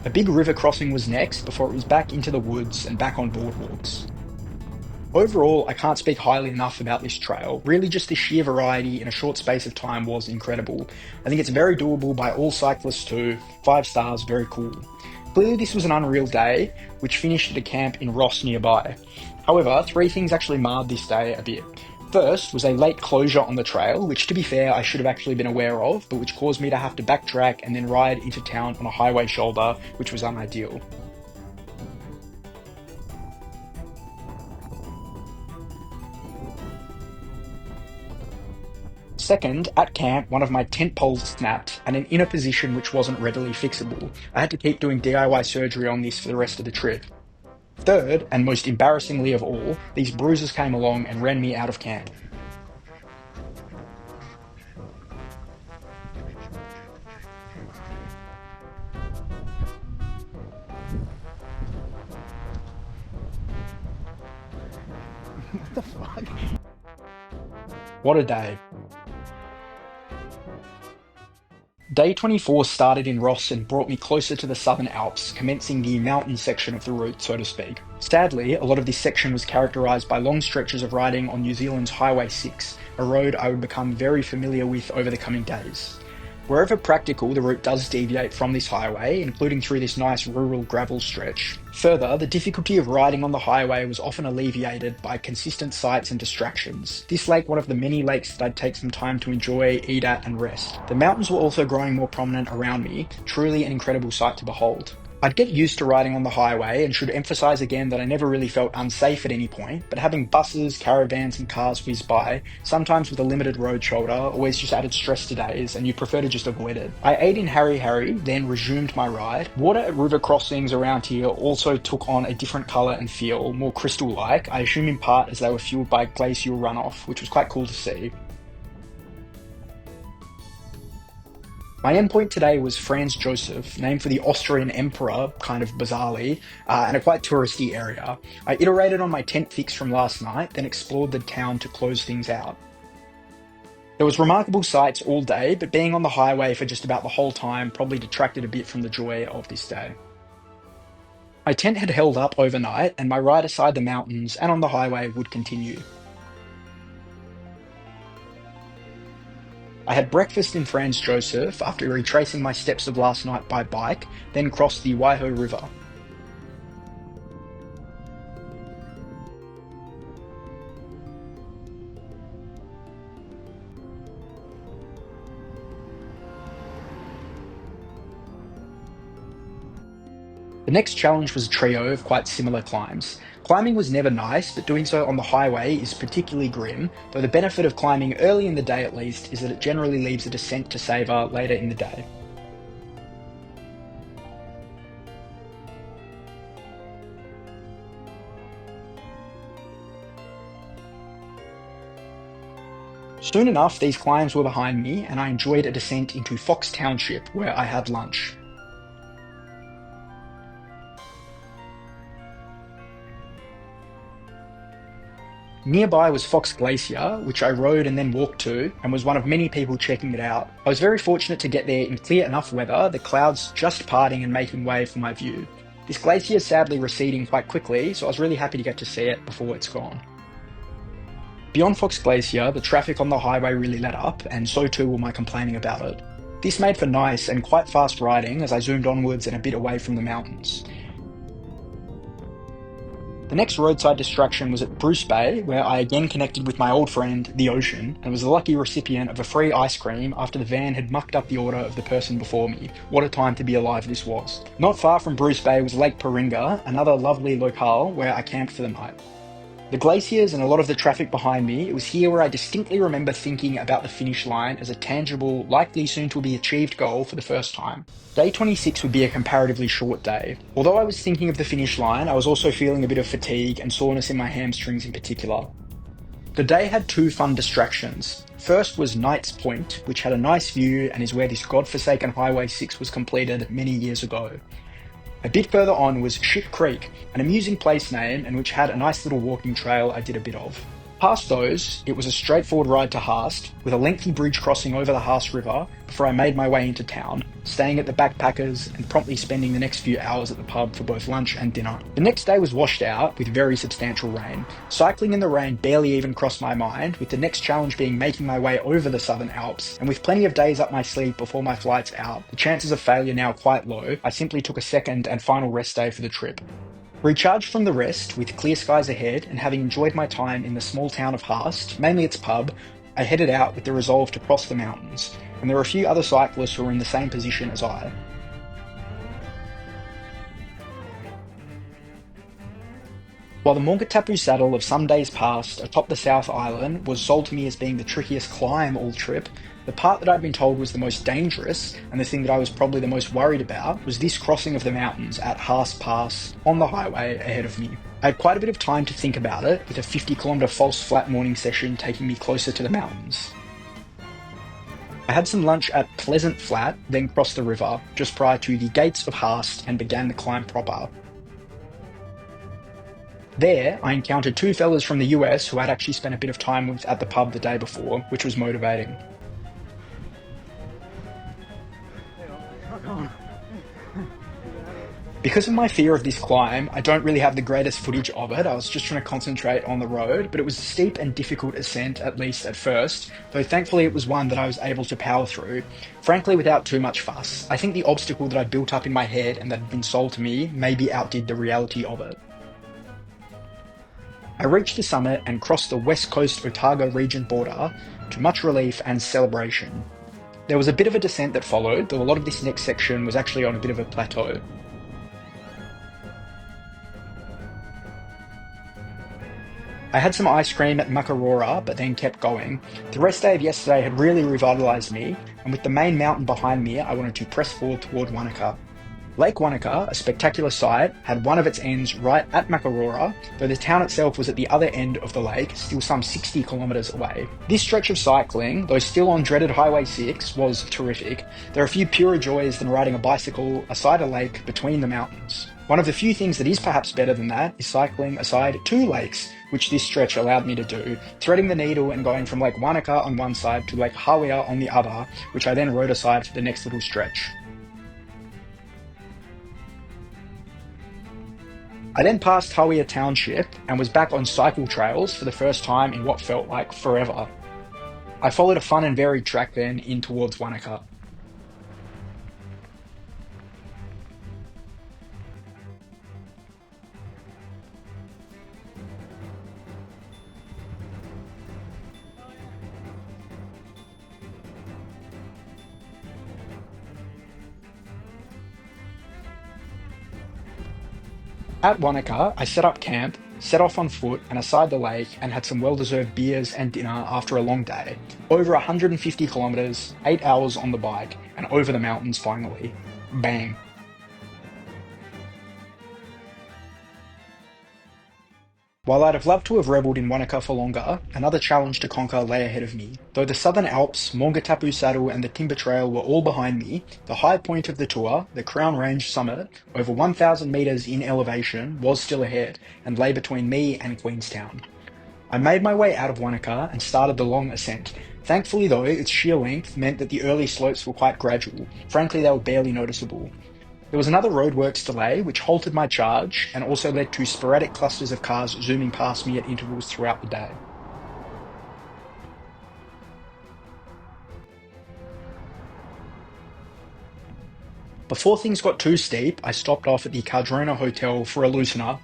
A big river crossing was next, before it was back into the woods and back on boardwalks. Overall, I can't speak highly enough about this trail. Really just the sheer variety in a short space of time was incredible. I think it's very doable by all cyclists too. 5 stars, very cool. Clearly this was an unreal day, which finished at a camp in Ross nearby. However, 3 things actually marred this day a bit. First was a late closure on the trail, which to be fair I should have actually been aware of, but which caused me to have to backtrack and then ride into town on a highway shoulder, which was unideal. Second, at camp, one of my tent poles snapped, and in a position which wasn't readily fixable. I had to keep doing DIY surgery on this for the rest of the trip. Third, and most embarrassingly of all, these bruises came along and ran me out of camp. What the fuck? What a day. Day 24 started in Ross and brought me closer to the Southern Alps, commencing the mountain section of the route, so to speak. Sadly, a lot of this section was characterised by long stretches of riding on New Zealand's Highway 6, a road I would become very familiar with over the coming days. Wherever practical, the route does deviate from this highway, including through this nice rural gravel stretch. Further, the difficulty of riding on the highway was often alleviated by consistent sights and distractions. This lake, one of the many lakes that I'd take some time to enjoy, eat at and rest. The mountains were also growing more prominent around me, truly an incredible sight to behold. I'd get used to riding on the highway and should emphasise again that I never really felt unsafe at any point, but having buses, caravans and cars whiz by, sometimes with a limited road shoulder, always just added stress to days and you'd prefer to just avoid it. I ate in Harry Harry, then resumed my ride. Water at river crossings around here also took on a different colour and feel, more crystal-like, I assume in part as they were fueled by glacial runoff, which was quite cool to see. My endpoint today was Franz Josef, named for the Austrian emperor, kind of bizarrely, and a quite touristy area. I iterated on my tent fix from last night, then explored the town to close things out. There was remarkable sights all day, but being on the highway for just about the whole time probably detracted a bit from the joy of this day. My tent had held up overnight, and my ride aside the mountains and on the highway would continue. I had breakfast in Franz Josef after retracing my steps of last night by bike, then crossed the Waiho River. The next challenge was a trio of quite similar climbs. Climbing was never nice, but doing so on the highway is particularly grim, though the benefit of climbing early in the day at least is that it generally leaves a descent to savour later in the day. Soon enough, these climbs were behind me, and I enjoyed a descent into Fox Township, where I had lunch. Nearby was Fox Glacier, which I rode and then walked to, and was one of many people checking it out. I was very fortunate to get there in clear enough weather, the clouds just parting and making way for my view. This glacier is sadly receding quite quickly, so I was really happy to get to see it before it's gone. Beyond Fox Glacier, the traffic on the highway really let up, and so too will my complaining about it. This made for nice and quite fast riding as I zoomed onwards and a bit away from the mountains. The next roadside distraction was at Bruce Bay, where I again connected with my old friend, the ocean, and was the lucky recipient of a free ice cream after the van had mucked up the order of the person before me. What a time to be alive this was. Not far from Bruce Bay was Lake Paringa, another lovely locale where I camped for the night. The glaciers and a lot of the traffic behind me, it was here where I distinctly remember thinking about the finish line as a tangible, likely soon to be achieved goal for the first time. Day 26 would be a comparatively short day. Although I was thinking of the finish line, I was also feeling a bit of fatigue and soreness in my hamstrings in particular. The day had two fun distractions. First was Knight's Point, which had a nice view and is where this godforsaken Highway 6 was completed many years ago. A bit further on was Ship Creek, an amusing place name and which had a nice little walking trail I did a bit of. Past those, it was a straightforward ride to Haast, with a lengthy bridge crossing over the Haast River before I made my way into town, staying at the Backpackers and promptly spending the next few hours at the pub for both lunch and dinner. The next day was washed out with very substantial rain. Cycling in the rain barely even crossed my mind, with the next challenge being making my way over the Southern Alps, and with plenty of days up my sleeve before my flight's out, the chances of failure now quite low, I simply took a second and final rest day for the trip. Recharged from the rest, with clear skies ahead, and having enjoyed my time in the small town of Haast, mainly its pub, I headed out with the resolve to cross the mountains, and there were a few other cyclists who were in the same position as I. While the Mangakino saddle of some days past atop the South Island was sold to me as being the trickiest climb all trip, the part that I'd been told was the most dangerous, and the thing that I was probably the most worried about, was this crossing of the mountains at Haast Pass on the highway ahead of me. I had quite a bit of time to think about it, with a 50-kilometre false flat morning session taking me closer to the mountains. I had some lunch at Pleasant Flat, then crossed the river, just prior to the gates of Haast, and began the climb proper. There, I encountered two fellas from the US who I'd actually spent a bit of time with at the pub the day before, which was motivating. Because of my fear of this climb, I don't really have the greatest footage of it. I was just trying to concentrate on the road, but it was a steep and difficult ascent, at least at first, though thankfully it was one that I was able to power through, frankly without too much fuss. I think the obstacle that I built up in my head and that had been sold to me maybe outdid the reality of it. I reached the summit and crossed the West Coast Otago region border to much relief and celebration. There was a bit of a descent that followed, though a lot of this next section was actually on a bit of a plateau. I had some ice cream at Makaurora, but then kept going. The rest day of yesterday had really revitalised me, and with the main mountain behind me, I wanted to press forward toward Wanaka. Lake Wanaka, a spectacular sight, had one of its ends right at Makaurora, though the town itself was at the other end of the lake, still some 60 kilometres away. This stretch of cycling, though still on dreaded Highway 6, was terrific. There are a few purer joys than riding a bicycle aside a lake between the mountains. One of the few things that is perhaps better than that is cycling aside two lakes, which this stretch allowed me to do, threading the needle and going from Lake Wanaka on one side to Lake Hawea on the other, which I then rode aside for the next little stretch. I then passed Hawea Township and was back on cycle trails for the first time in what felt like forever. I followed a fun and varied track then in towards Wanaka. At Wanaka, I set up camp, set off on foot and aside the lake and had some well-deserved beers and dinner after a long day. Over 150 kilometres, 8 hours on the bike, and over the mountains finally. Bang. While I'd have loved to have revelled in Wanaka for longer, another challenge to conquer lay ahead of me. Though the Southern Alps, Mangakino Saddle and the Timber Trail were all behind me, the high point of the tour, the Crown Range summit, over 1,000 metres in elevation, was still ahead, and lay between me and Queenstown. I made my way out of Wanaka and started the long ascent. Thankfully though, its sheer length meant that the early slopes were quite gradual. Frankly, they were barely noticeable. There was another roadworks delay which halted my charge and also led to sporadic clusters of cars zooming past me at intervals throughout the day. Before things got too steep, I stopped off at the Cardrona Hotel for a loosener,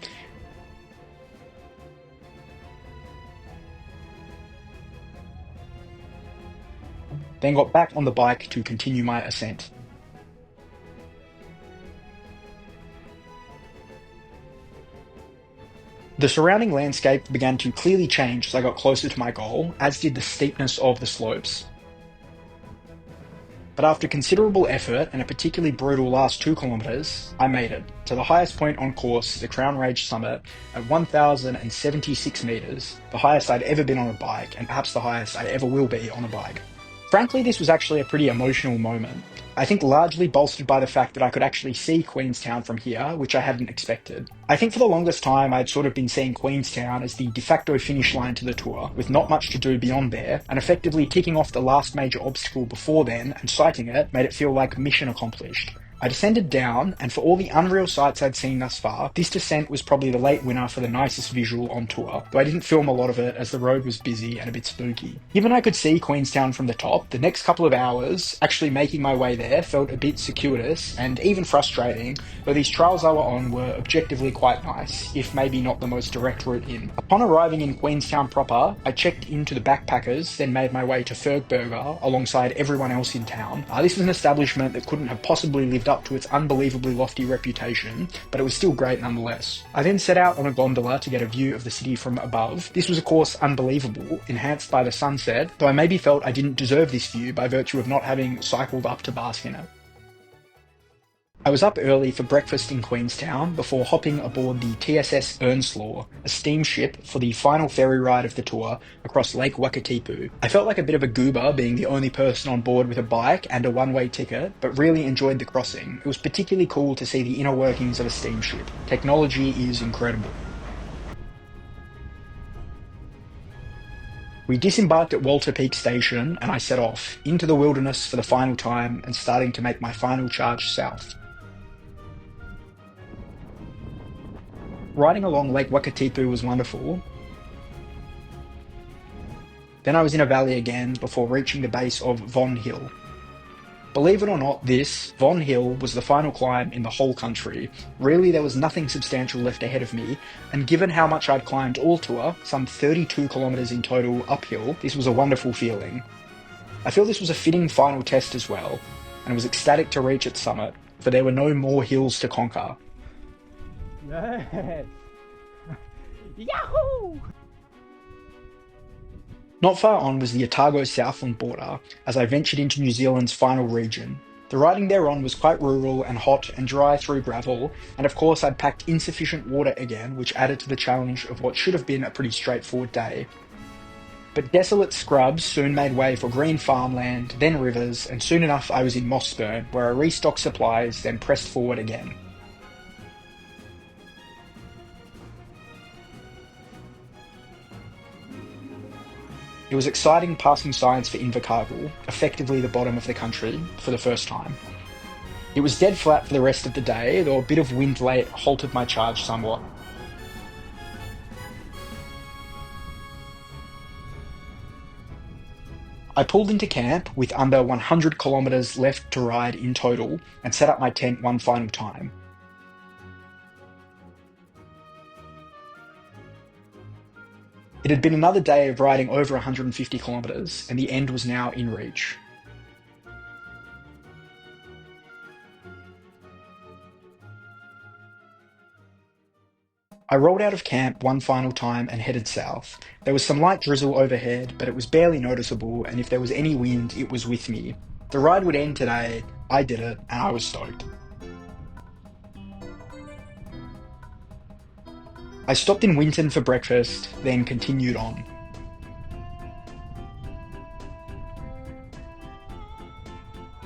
then got back on the bike to continue my ascent. The surrounding landscape began to clearly change as I got closer to my goal, as did the steepness of the slopes. But after considerable effort and a particularly brutal last 2 kilometres, I made it to the highest point on course, the Crown Range summit, at 1,076 metres, the highest I'd ever been on a bike, and perhaps the highest I ever will be on a bike. Frankly, this was actually a pretty emotional moment. I think largely bolstered by the fact that I could actually see Queenstown from here, which I hadn't expected. I think for the longest time I'd sort of been seeing Queenstown as the de facto finish line to the tour, with not much to do beyond there, and effectively ticking off the last major obstacle before then and sighting it made it feel like mission accomplished. I descended down, and for all the unreal sights I'd seen thus far, this descent was probably the late winner for the nicest visual on tour, though I didn't film a lot of it as the road was busy and a bit spooky. Given I could see Queenstown from the top, the next couple of hours, actually making my way there, felt a bit circuitous and even frustrating, though these trails I were on were objectively quite nice, if maybe not the most direct route in. Upon arriving in Queenstown proper, I checked into the Backpackers, then made my way to Fergburger alongside everyone else in town. This was an establishment that couldn't have possibly lived up to its unbelievably lofty reputation, but it was still great nonetheless. I then set out on a gondola to get a view of the city from above. This was of course unbelievable, enhanced by the sunset, though I maybe felt I didn't deserve this view by virtue of not having cycled up to bask in it. I was up early for breakfast in Queenstown before hopping aboard the TSS Earnslaw, a steamship for the final ferry ride of the tour across Lake Wakatipu. I felt like a bit of a goober being the only person on board with a bike and a one-way ticket, but really enjoyed the crossing. It was particularly cool to see the inner workings of a steamship. Technology is incredible. We disembarked at Walter Peak Station and I set off into the wilderness for the final time and starting to make my final charge south. Riding along Lake Wakatipu was wonderful. Then I was in a valley again before reaching the base of Von Hill. Believe it or not, this, Von Hill, was the final climb in the whole country. Really, there was nothing substantial left ahead of me, and given how much I'd climbed all tour, some 32 kilometres in total uphill, this was a wonderful feeling. I feel this was a fitting final test as well, and was ecstatic to reach its summit, for there were no more hills to conquer. Yes. Yahoo! Not far on was the Otago-Southland border, as I ventured into New Zealand's final region. The riding thereon was quite rural and hot and dry through gravel, and of course I'd packed insufficient water again, which added to the challenge of what should have been a pretty straightforward day. But desolate scrubs soon made way for green farmland, then rivers, and soon enough I was in Mossburn, where I restocked supplies, then pressed forward again. It was exciting passing signs for Invercargill, effectively the bottom of the country, for the first time. It was dead flat for the rest of the day, though a bit of wind late halted my charge somewhat. I pulled into camp with under 100 kilometres left to ride in total and set up my tent one final time. It had been another day of riding over 150 kilometres, and the end was now in reach. I rolled out of camp one final time and headed south. There was some light drizzle overhead, but it was barely noticeable, and if there was any wind, it was with me. The ride would end today, I did it, and I was stoked. I stopped in Winton for breakfast, then continued on.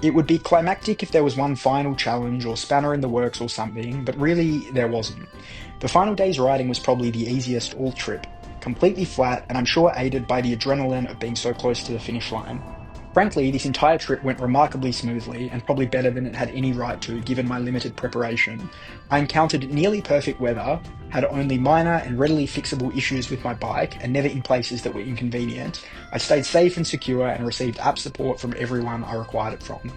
It would be climactic if there was one final challenge or spanner in the works or something, but really there wasn't. The final day's riding was probably the easiest all trip, completely flat and I'm sure aided by the adrenaline of being so close to the finish line. Frankly, this entire trip went remarkably smoothly and probably better than it had any right to given my limited preparation. I encountered nearly perfect weather, had only minor and readily fixable issues with my bike and never in places that were inconvenient. I stayed safe and secure and received app support from everyone I required it from.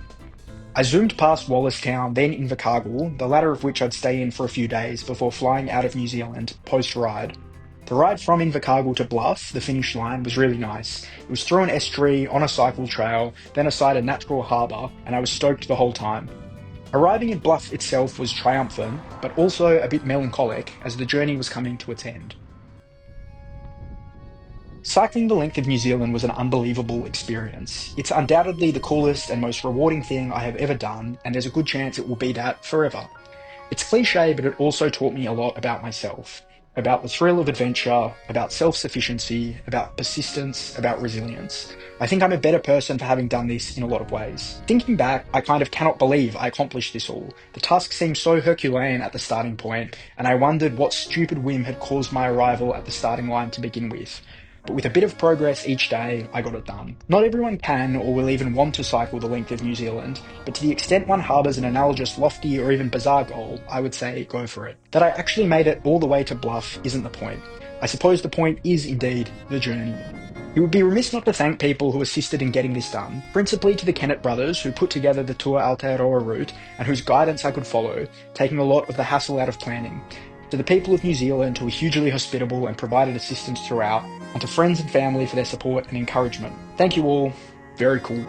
I zoomed past Wallistown, then Invercargill, the latter of which I'd stay in for a few days before flying out of New Zealand post-ride. The ride from Invercargill to Bluff, the finish line, was really nice. It was through an estuary, on a cycle trail, then aside a natural harbour, and I was stoked the whole time. Arriving in Bluff itself was triumphant, but also a bit melancholic as the journey was coming to its end. Cycling the length of New Zealand was an unbelievable experience. It's undoubtedly the coolest and most rewarding thing I have ever done, and there's a good chance it will be that forever. It's cliche, but it also taught me a lot about myself, about the thrill of adventure, about self-sufficiency, about persistence, about resilience. I think I'm a better person for having done this in a lot of ways. Thinking back, I kind of cannot believe I accomplished this all. The task seemed so Herculean at the starting point, and I wondered what stupid whim had caused my arrival at the starting line to begin with. But with a bit of progress each day, I got it done. Not everyone can or will even want to cycle the length of New Zealand, but to the extent one harbours an analogous lofty or even bizarre goal, I would say go for it. That I actually made it all the way to Bluff isn't the point. I suppose the point is indeed the journey. It would be remiss not to thank people who assisted in getting this done, principally to the Kennett Brothers who put together the Tour Aotearoa Route and whose guidance I could follow, taking a lot of the hassle out of planning. To the people of New Zealand who were hugely hospitable and provided assistance throughout, and to friends and family for their support and encouragement. Thank you all. Very cool.